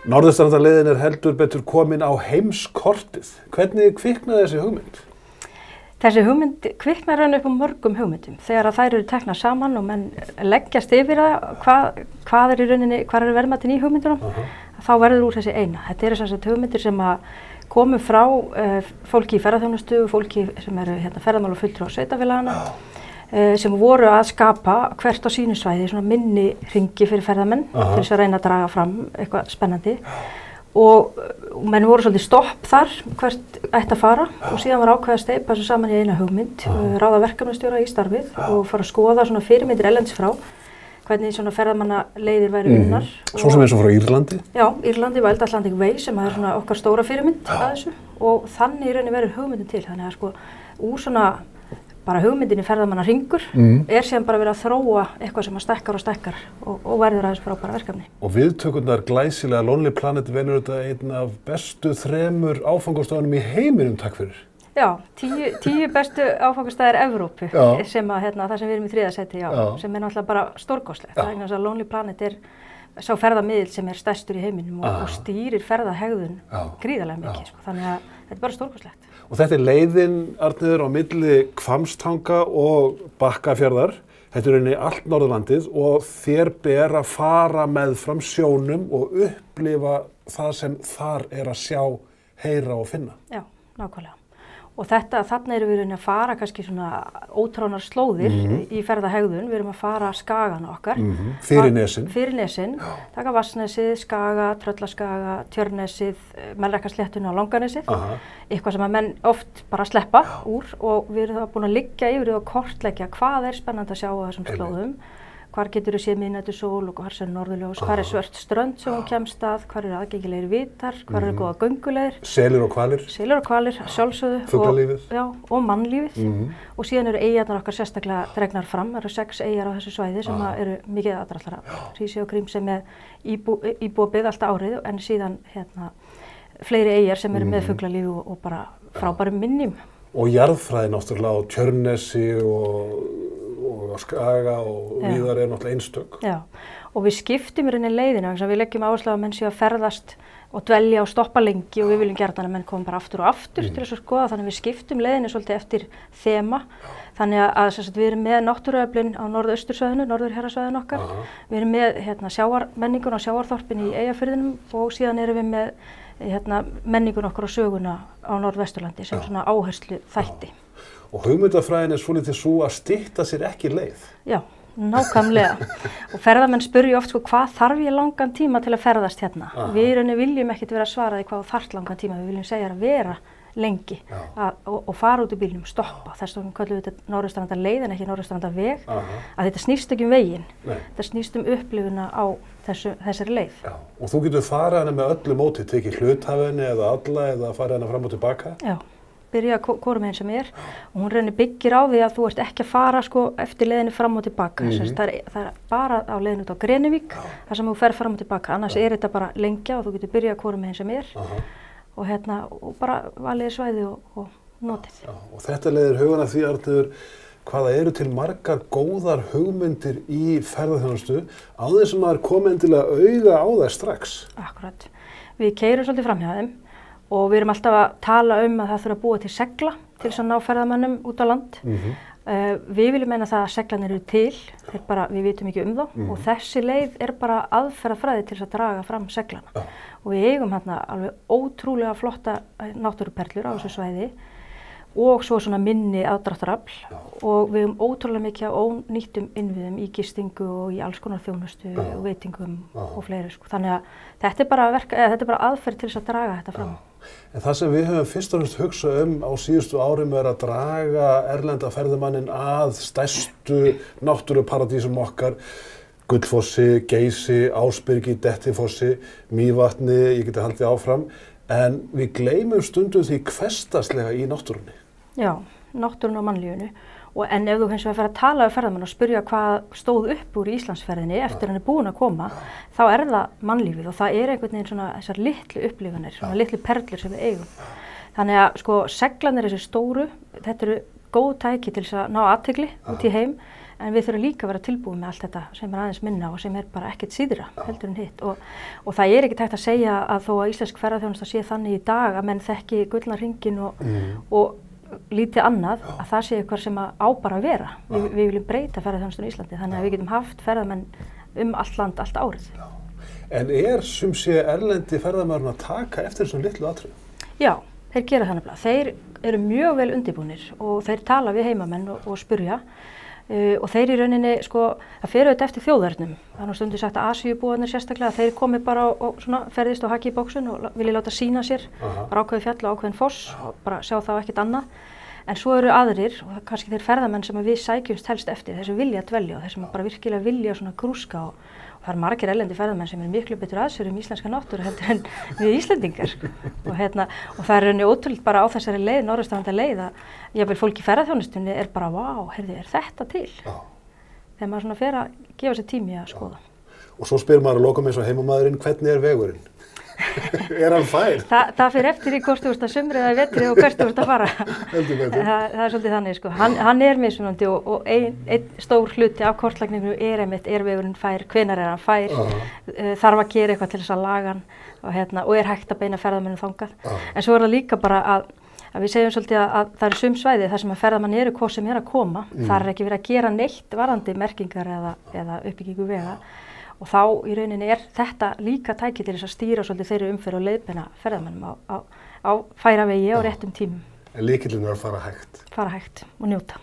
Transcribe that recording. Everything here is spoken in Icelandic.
Norðurstrandarleiðin heldur betur komin á heimskortið. Hvernig kviknaði þessi hugmynd? Þessi hugmynd kviknar upp á mörgum hugmyndum. Þegar þær eru teknar saman og menn leggjast yfir það, hvað er verðmætin í hugmyndunum, þá verður úr þessi eina. Þetta eru sem sagt hugmyndir sem komu frá fólki í ferðaþjónustu, fólki sem eru ferðamál og fulltrúar sveitarfélaganna, sem voru að skapa hvert á sínu svæði svona minni hringi fyrir ferðamenn til þess að reyna að draga fram eitthvað spennandi. Og menn voru svolítið stopp þar hvert ætti að fara og síðan var ákveðið að steypa þessu saman í eina hugmynd, ráða verkefnastjóra í starfið og fara að skoða svona fyrirmyndir erlendis frá, hvernig svona ferðamannaleiðir væru unnar. Svo sem eins og frá Írlandi? Já, Írlandi Wild Atlantic Way sem er svona okkar stóra fyrirmynd að þessu og þannig í rauninni verður hugmyndin til. Þannig að sko úr svona bara hugmyndin í ferðamannahringur síðan bara verið að þróa eitthvað sem stekkar og stekkar og verður aðeins frábæra verkefni. Og viðtökurnar glæsilega Lonely Planet velur þetta einn af bestu 3 áfangastöðunum í heiminum, takk fyrir. Já, 10 bestu áfangastæðir Evrópu sem það sem við erum í 3. sæti, sem er náttúrulega bara stórkostlegt. Þannig að Lonely Planet er sá ferðamiðill sem er stærstur í heiminum og stýrir ferðahegðun gríðarlega mikið. Þannig að þetta er bara stórkostlegt. Og þetta er leiðin, Arnheiður, á milli Hvammstanga og Bakkafjarðar. Þetta er rauninni allt Norðurlandið og þér ber að fara meðfram sjónum og upplifa það sem þar er að sjá, heyra og finna. Já, nákvæmlega. Og þarna erum við að fara kannski svona ótránar slóðir í ferðahegðun. Við erum að fara skagana okkar. Fyrir nesin. Fyrir nesin. Taka Vatnsnesið, Skaga, Tröllaskaga, Tjörnesið, Melrakkasléttuna og Langanesið. Eitthvað sem að menn oft bara sleppa úr og við erum það búin að liggja yfir og kortleggja hvað er spennandi að sjá á þessum slóðum. Hvar getur þú séð miðnætursól og hvar er norðurljós, hvar er svört strönd sem hún kemst að, hvar eru aðgengilegir vitar, hvar eru góða göngulegir. Selir og hvalir. Selir og hvalir, sjálfsögðu. Fuglalífið. Og mannlífið. Og síðan eru eyjarnar okkar sérstaklega dregnar fram. Það eru 6 eyjar á þessu svæði sem eru mikið aðdrattalara. Hrísey og Grímsey með íbúabyggð allt árið en síðan fleiri eyjar sem eru með fuglalífi og bara frábærum minnjum. Og jarðfræði náttúrulega á Tjörnesi og Skaga og víðar er náttúrulega einstök. Já, og við skiptum í rauninni leiðina, við leggjum áherslu á að menn séu að ferðast og dvelja og stoppa lengi og við viljum gjarnan að menn koma bara aftur og aftur til þess að skoða, þannig að við skiptum leiðinni svolítið eftir þema. Þannig að við erum með náttúruöflin á norðaustursvæðinu, norðurhéraðsvæðinu okkar. Við erum með sjávarmenningun og sjávarþorpin í Eyjafirðinum og síðan erum við með menningun okkar og söguna á Norðvesturlandi sem svona áherslu þætti. Og hugmyndafræðin er svolítið svo að stytta sér ekki leið. Já, nákvæmlega. Og ferðamenn spurja oft hvað þarf ég langan tíma til að ferðast hérna. Við viljum ekkert vera að svara því hvað þarf langan tíma, við viljum segja að vera lengi og fara út í bílnum, stoppa. Þess vegna köllum við þetta Norðurstrandarleið en ekki Norðurstrandarveg, að þetta snýst ekki veginn, þetta snýst upplifuna á þessari leið. Já. Og þú getur farið hana með öllu móti, tekið hluthafinni eða alla eða farið hana fram og tilbaka? Já. Byrja hvorum einn sem er og hún reynir byggir á því að þú ert ekki að fara eftir leiðinni fram og tilbaka. Það er bara á leiðinu út á Grenivík þar sem þú fer fram og tilbaka, annars er þetta bara lengja og þú getur byrjað hvorum einn sem er og bara valið svæði og notið. Og þetta leiðir hugana því, Arnheiður, hvaða eru til margar góðar hugmyndir í ferðaþjónustu á þess að maður komi endilega auga á það strax. Akkurat. Við keyrum svolítið framhjá þeim. Og við erum alltaf að tala að það þurfa að búa til segla til þess að ná ferðamönnum út á land. Við viljum meina það að seglarnir eru til, við vitum ekki þá og þessi leið er bara aðferðafræði til þess að draga fram seglana. Og við eigum alveg ótrúlega flotta náttúruperlur á þessu svæði og svo svona minni aðdráttarafl og við höfum ótrúlega mikið á ónýttum innviðum í gistingu og í alls konar þjónustu og veitingum og fleiri. Þannig að þetta er bara aðferð til þess að draga þetta fram. En það sem við höfum fyrst og fremst hugsað á síðustu árum er að draga erlenda ferðamanninn að stærstu náttúruparadísum okkar, Gullfossi, Geysi, Ásbyrgi, Dettifossi, Mývatni, ég geti haldið áfram. En við gleymum stundum því hversdagslega í náttúrunni. Já, náttúrunni og mannlífinu. En ef þú hins vegar fer að tala við ferðamenn og spyrja hvað stóð upp úr Íslandsferðinni eftir hann er búinn að koma, þá er það mannlífið og það er einhvern veginn svona þessar litlu upplifanir, svona litlu perlur sem við eigum. Þannig að seglarnir þessi stóru, þetta eru góð tæki til þess að ná athygli út í heim, en við þurfum líka að vera tilbúin með allt þetta sem aðeins minna og sem bara ekkert síðra heldur en hitt og það ekki hægt að segja að þó að íslensk ferðaþjónusta sé þannig í dag að menn þekki gullna hringinn og lítið annað að það sé eitthvað sem á bara að vera. Við viljum breyta ferðaþjónustunni í Íslandi þannig að við getum haft ferðamenn allt land, allt árið. En sum sé erlendi ferðamæðurinn að taka eftir þessum litlu atriðum? Já, þeir gera það nefnilega. Þeir eru mjög vel undirbúnir og þeir tala við heimamenn og spurja og þeir í rauninni, það fer auðvitað eftir þjóðernum. Það er nú stundum sagt að Asíubúarnir sérstaklega, þeir komi bara og ferðist og haki í bóksun og vilja láta sýna sér, bara ákveðin fjall og ákveðin foss og bara sjá þá ekkert annað. En svo eru aðrir, og kannski þeir ferðamenn sem við sækjumst helst eftir, þeir sem vilja dvelja og þeir sem bara virkilega vilja grúska og það eru margir erlendi ferðamenn sem miklu betur að sér íslenska náttúru heldur en við Íslendingar. Og það er ótrúlega bara á þessari leið, norðurstranda leið, að jafnvel fólk í ferðaþjónustunni bara, vá, heyrðu, þetta til? Þegar maður fer að gefa sér tími að skoða. Og svo spyr maður að lokum eins og heimamaðurinn, hvernig vegurinn? Hann fær? Það fyrir eftir í hvort þú ert að sumri eða vetri og hvert þú ert að fara. Það svolítið þannig, Hann mismunandi og einn stór hluti af kortlagningu einmitt vegurinn fær, hvenær hann fær, þarf að gera eitthvað til þess að laga hann og hægt að beina ferðamönnum þangað. En svo það líka bara að við segjum svolítið að það eru sum svæði þar sem að ferðamenn hvað sem að koma. Það ekki verið að gera neitt varðandi merkingar eða uppbyggingu vega. Og þá í rauninni þetta líka tæki til þess að stýra svolítið þeirri umferð og leiðbeina ferðamönnum á færa vegi á réttum tímum. En lykillinn að fara hægt. Fara hægt og njóta.